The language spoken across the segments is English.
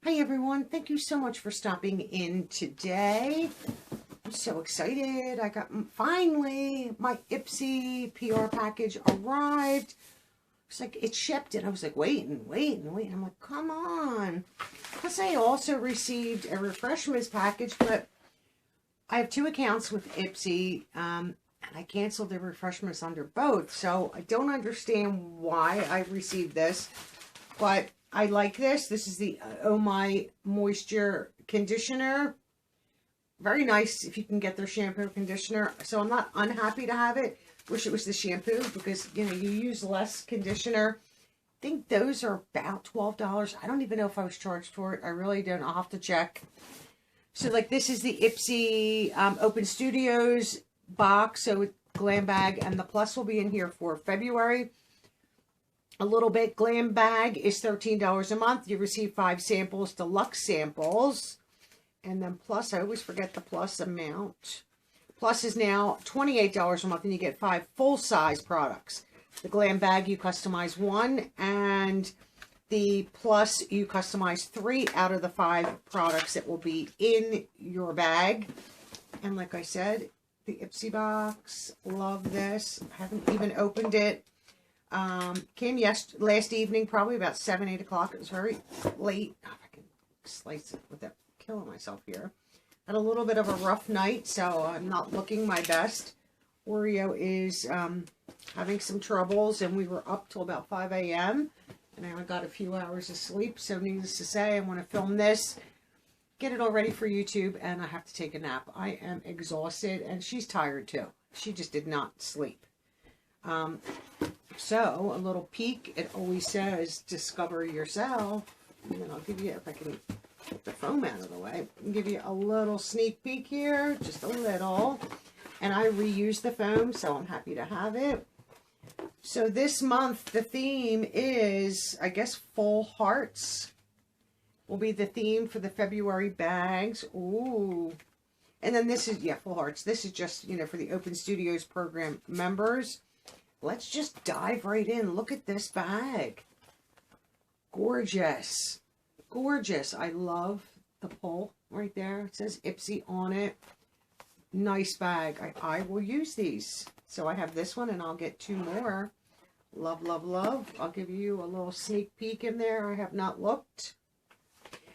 Hi everyone, thank you so much for stopping in today. I'm so excited. I got finally my Ipsy PR package arrived. It's like it shipped and I was like waiting. I'm like, come on. Plus I also received a refreshments package, but I have two accounts with Ipsy and I canceled the refreshments under both. So I don't understand why I received this, but I like this. This is the Oh My Moisture Conditioner. Very nice if you can get their shampoo conditioner. So I'm not unhappy to have it. Wish it was the shampoo because, you know, you use less conditioner. I think those are about $12. I don't even know if I was charged for it. I really don't. I'll have to check. So, like, this is the Ipsy Open Studios box. So, with Glam Bag. And the Plus will be in here for February. A little bit. Glam Bag is $13 a month. You receive 5 samples, deluxe samples. And then Plus, I always forget the Plus amount. Plus is now $28 a month, and you get 5 full-size products. The Glam Bag, you customize 1, and the Plus, you customize 3 out of the 5 products that will be in your bag. And like I said, the Ipsy box, love this. I haven't even opened it. Came last evening, probably about 7, 8 o'clock. It was very late. Oh, if I can slice it without killing myself here. Had a little bit of a rough night, so I'm not looking my best. Oreo is having some troubles, and we were up till about 5 a.m. and I only got a few hours of sleep. So needless to say, I want to film this, get it all ready for YouTube, and I have to take a nap. I am exhausted, and she's tired too. She just did not sleep. So a little peek. It always says discover yourself, and then I'll give you, if I can get the foam out of the way, I'll give you a little sneak peek here, just a little. And I reuse the foam, so I'm happy to have it. So this month the theme is, I guess, full hearts will be the theme for the February bags. Ooh. And then this is, yeah, full hearts. This is just, you know, for the Open Studios program members. Let's just dive right in. Look at this bag. Gorgeous. Gorgeous. I love the pull right there. It says Ipsy on it. Nice bag. I will use these. So I have this one and I'll get 2 more. Love, love, love. I'll give you a little sneak peek in there. I have not looked.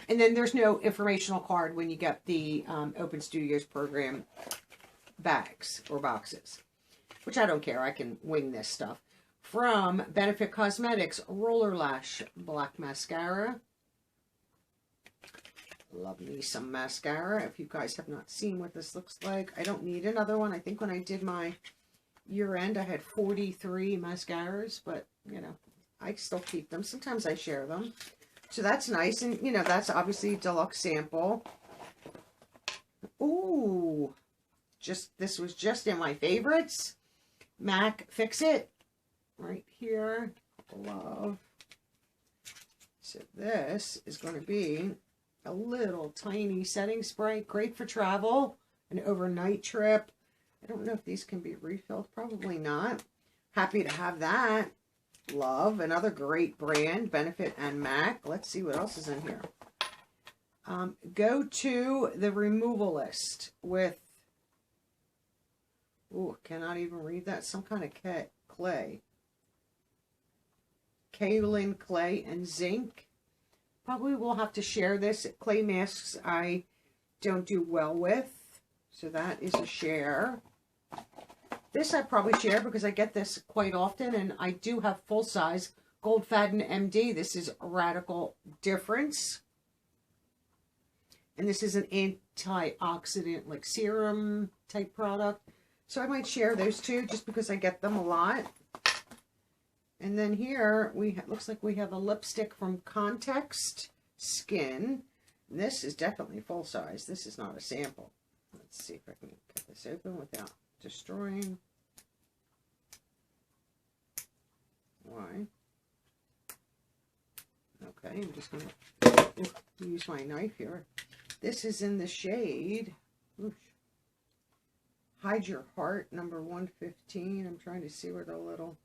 And then there's no informational card when you get the Open Studios program bags or boxes, which I don't care. I can wing this stuff. From Benefit Cosmetics, Roller Lash Black Mascara. Love me some mascara. If you guys have not seen what this looks like, I don't need another one. I think when I did my year end, I had 43 mascaras, but, you know, I still keep them. Sometimes I share them. So that's nice. And, you know, that's obviously a deluxe sample. Ooh. This was just in my favorites. MAC Fix It. Right here. Love. So this is going to be a little tiny setting spray. Great for travel. An overnight trip. I don't know if these can be refilled. Probably not. Happy to have that. Love. Another great brand. Benefit and MAC. Let's see what else is in here. Go to the removal list with, ooh, cannot even read that. Some kind of clay. Kaolin clay and zinc. Probably will have to share this. Clay masks I don't do well with. So that is a share. This I probably share because I get this quite often. And I do have full size Goldfaden MD. This is Radical Difference. And this is an antioxidant, like serum type product. So I might share those two just because I get them a lot. And then here, looks like we have a lipstick from Context Skin. This is definitely full size. This is not a sample. Let's see if I can get this open without destroying. Why? Okay, I'm just going to use my knife here. This is in the shade, oof, Hide Your Heart, number 115. I'm trying to see where the little,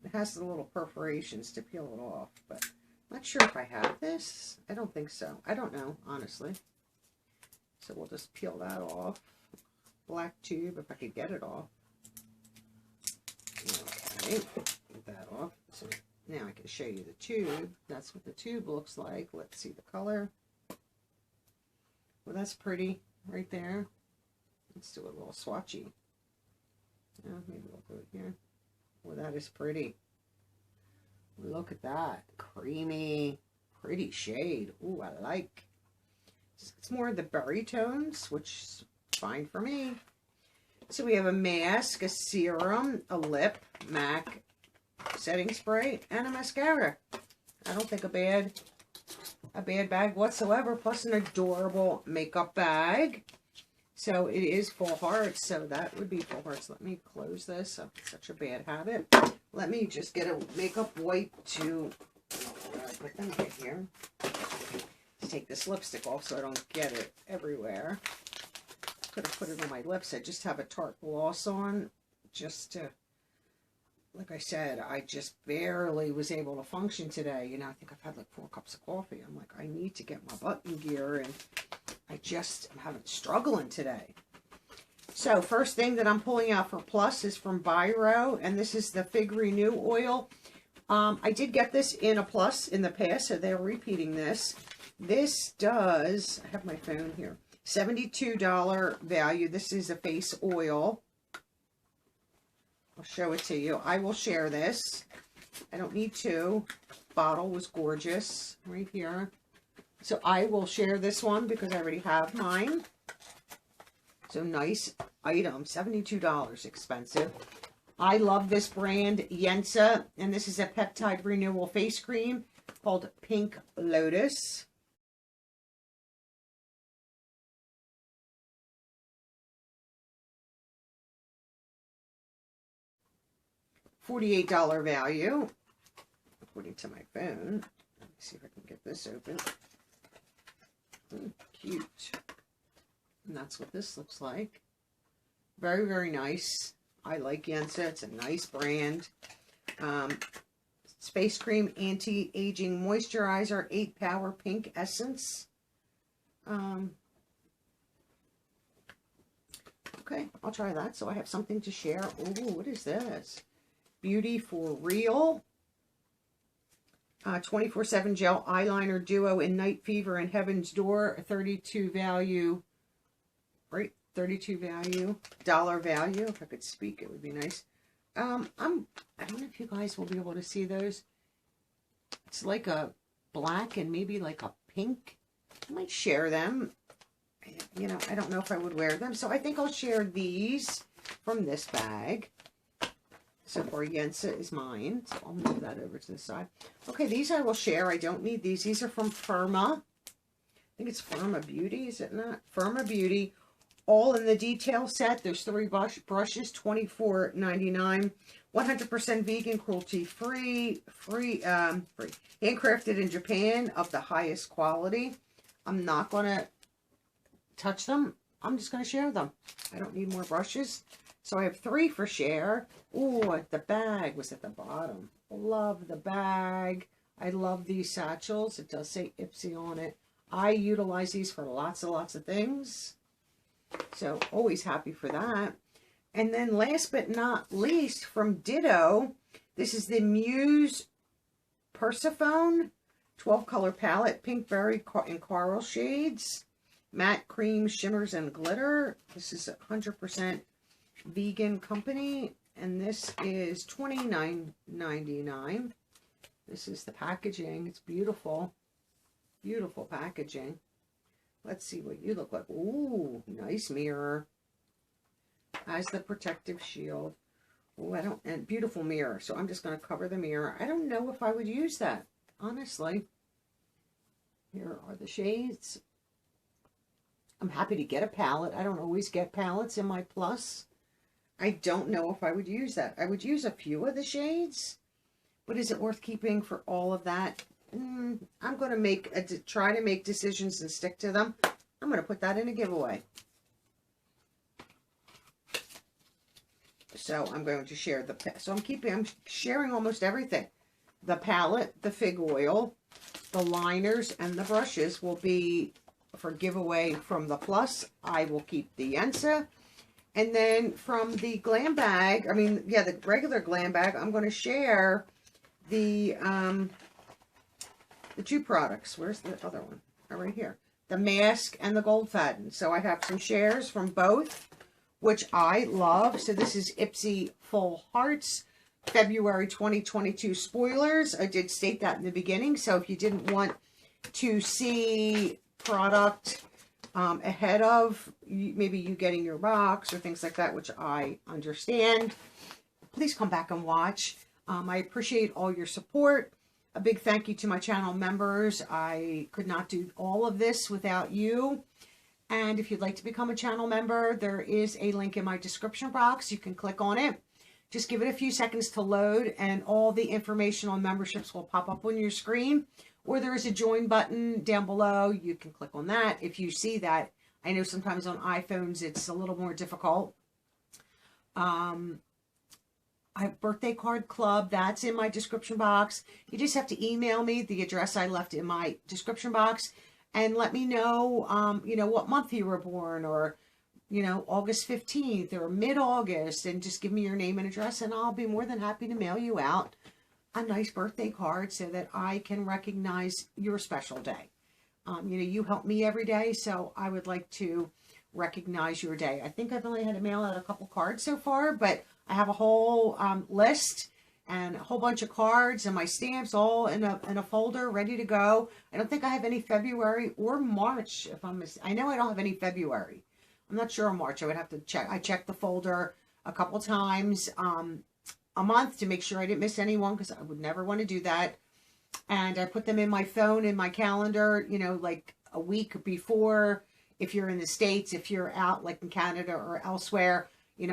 it has the little perforations to peel it off, but Not sure if I have this. I don't think so. I don't know, honestly. So we'll just peel that off. Black tube, if I could get it off. Okay, get that off. So now I can show you the tube. That's what the tube looks like. Let's see the color. Well, that's pretty right there. Let's do a little swatchy. Maybe we'll go here. Well, that is pretty. Look at that. Creamy, pretty shade. Ooh, I like. It's more of the berry tones, which is fine for me. So we have a mask, a serum, a lip, MAC setting spray, and a mascara. I don't think a bad bag whatsoever, plus an adorable makeup bag. So it is full hearts, so that would be full hearts. Let me close this. Oh, it's such a bad habit. Let me just get a makeup wipe to put them in here. To take this lipstick off so I don't get it everywhere. Could have put it on my lips. I just have a Tarte gloss on, just to, like I said, I just barely was able to function today. You know, I think I've had like 4 cups of coffee. I'm like, I need to get my butt in gear, and I'm struggling today. So first thing that I'm pulling out for Plus is from Biro, and this is the Fig Renew Oil. I did get this in a Plus in the past, so they're repeating this. This does, I have my phone here, $72 value. This is a face oil. I'll show it to you. I will share this. I don't need 2. Bottle was gorgeous right here. So I will share this one because I already have mine. So nice item, $72, expensive. I love this brand, Yensa, and this is a peptide renewal face cream called Pink Lotus. $48 value, according to my phone. Let me see if I can get this open. Cute. And that's what this looks like. Very, very nice. I like Yensa. It's a nice brand. Space Cream Anti-Aging Moisturizer, 8 Power Pink Essence. Okay, I'll try that. So I have something to share. Oh, what is this? Beauty for Real. 24/7 Gel Eyeliner Duo in Night Fever and Heaven's Door. 32 value. Right? 32 value. Dollar value. If I could speak, it would be nice. I don't know if you guys will be able to see those. It's like a black and maybe like a pink. I might share them. You know, I don't know if I would wear them. So I think I'll share these from this bag. So for Yensa is mine. So I'll move that over to the side. Okay, these I will share. I don't need these. These are from Firma. I think it's Firma Beauty, is it not? Firma Beauty. All in the detail set. There's 3 brushes, $24.99. 100% vegan, cruelty-free, handcrafted in Japan, of the highest quality. I'm not going to touch them. I'm just going to share them. I don't need more brushes. So I have 3 for share. Ooh, the bag was at the bottom. Love the bag. I love these satchels. It does say Ipsy on it. I utilize these for lots and lots of things. So always happy for that. And then last but not least, from Ditto, this is the Muse Persephone 12 color palette, pink, berry, and coral shades, matte cream, shimmers, and glitter. This is 100% vegan company, and this is $29.99. This is the packaging. It's beautiful. Beautiful packaging. Let's see what you look like. Ooh, nice mirror. Has the protective shield. Oh, and beautiful mirror. So I'm just going to cover the mirror. I don't know if I would use that, honestly. Here are the shades. I'm happy to get a palette. I don't always get palettes in my Plus. I don't know if I would use that. I would use a few of the shades, but is it worth keeping for all of that? I'm going to try to make decisions and stick to them. I'm going to put that in a giveaway. So I'm going to share I'm sharing almost everything. The palette, the fig oil, The liners and the brushes will be for giveaway from the Plus. I will keep the Yensa. And then from the glam bag, the regular glam bag, I'm going to share the 2 products. Where's the other one? Oh, right here. The mask and the gold faden. So I have some shares from both, which I love. So this is Ipsy Full Hearts, February 2022 spoilers. I did state that in the beginning. So if you didn't want to see product ahead of maybe you getting your box or things like that, which I understand, please come back and watch. I appreciate all your support. A big thank you to my channel members. I could not do all of this without you. And if you'd like to become a channel member, there is a link in my description box. You can click on it. Just give it a few seconds to load, and all the information on memberships will pop up on your screen. Or there is a join button down below. You can click on that if you see that. I know sometimes on iPhones it's a little more difficult. I have Birthday Card Club. That's in my description box. You just have to email me the address I left in my description box and let me know, what month you were born, or, August 15th or mid-August, and just give me your name and address, and I'll be more than happy to mail you out a nice birthday card so that I can recognize your special day. You help me every day, so I would like to recognize your day. I think I've only had to mail out a couple cards so far, but I have a whole list and a whole bunch of cards and my stamps all in a folder ready to go. I don't think I have any February or March. I know I don't have any February. I'm not sure on March. I would have to check. I checked the folder a couple times a month to make sure I didn't miss anyone, because I would never want to do that. And I put them in my phone, in my calendar, like a week before. If you're in the States, if you're out like in Canada or elsewhere,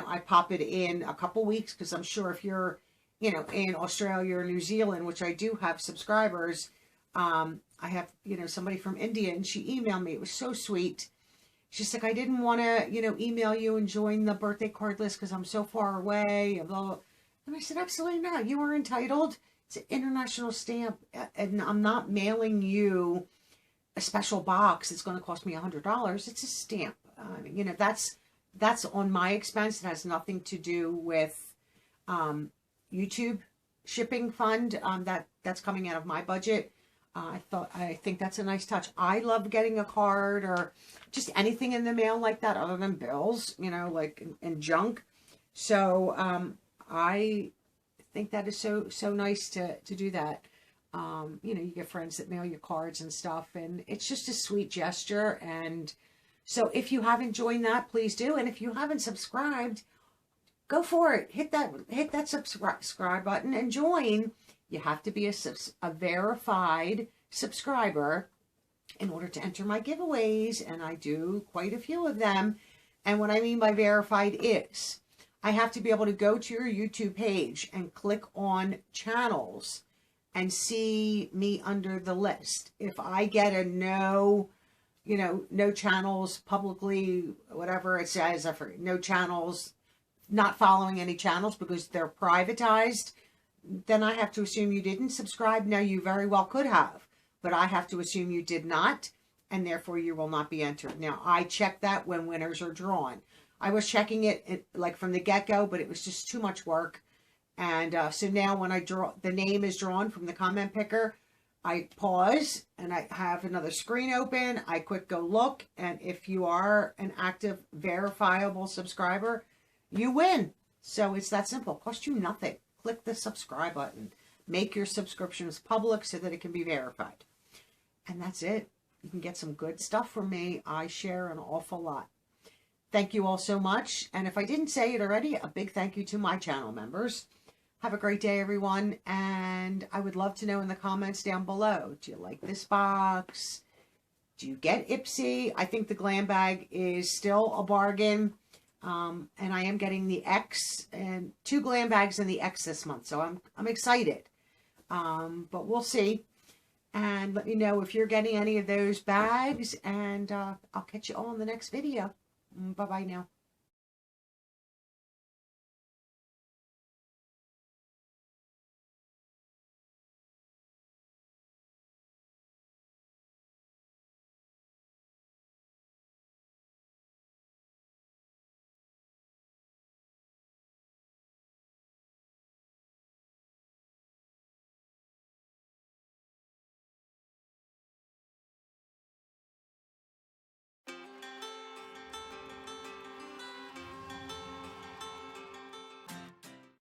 I pop it in a couple weeks, because I'm sure if you're, in Australia or New Zealand, which I do have subscribers, I have, somebody from India, and she emailed me. It was so sweet. She's like, I didn't want to, email you and join the birthday card list because I'm so far away, and blah, blah. And I said, absolutely not. You are entitled. It's an international stamp, and I'm not mailing you a special box. It's going to cost me $100. It's a stamp. That's on my expense. It has nothing to do with YouTube shipping fund. That's coming out of my budget. I think that's a nice touch. I love getting a card or just anything in the mail like that, other than bills, like and junk. So I think that is so nice to do that. You get friends that mail you cards and stuff, and it's just a sweet gesture. And so if you haven't joined that, please do. And if you haven't subscribed, go for it. Hit that subscribe button and join. You have to be a verified subscriber in order to enter my giveaways, and I do quite a few of them. And what I mean by verified is I have to be able to go to your YouTube page and click on channels and see me under the list. If I get a no channels publicly, whatever it says, I forget, no channels, not following any channels because they're privatized, then I have to assume you didn't subscribe. Now, you very well could have, but I have to assume you did not, and therefore you will not be entered. Now, I check that when winners are drawn. I was checking it like from the get-go, but it was just too much work. And so now when the name is drawn from the comment picker, I pause and I have another screen open. I quick go look, and if you are an active verifiable subscriber, you win. So it's that simple. It costs you nothing. Click the subscribe button. Make your subscriptions public so that it can be verified. And that's it. You can get some good stuff from me. I share an awful lot. Thank you all so much. And if I didn't say it already, a big thank you to my channel members. Have a great day, everyone. And I would love to know in the comments down below, do you like this box? Do you get Ipsy? I think the glam bag is still a bargain. And I am getting the X and 2 glam bags in the X this month. So I'm excited. But we'll see. And let me know if you're getting any of those bags. And I'll catch you all in the next video. Bye-bye now.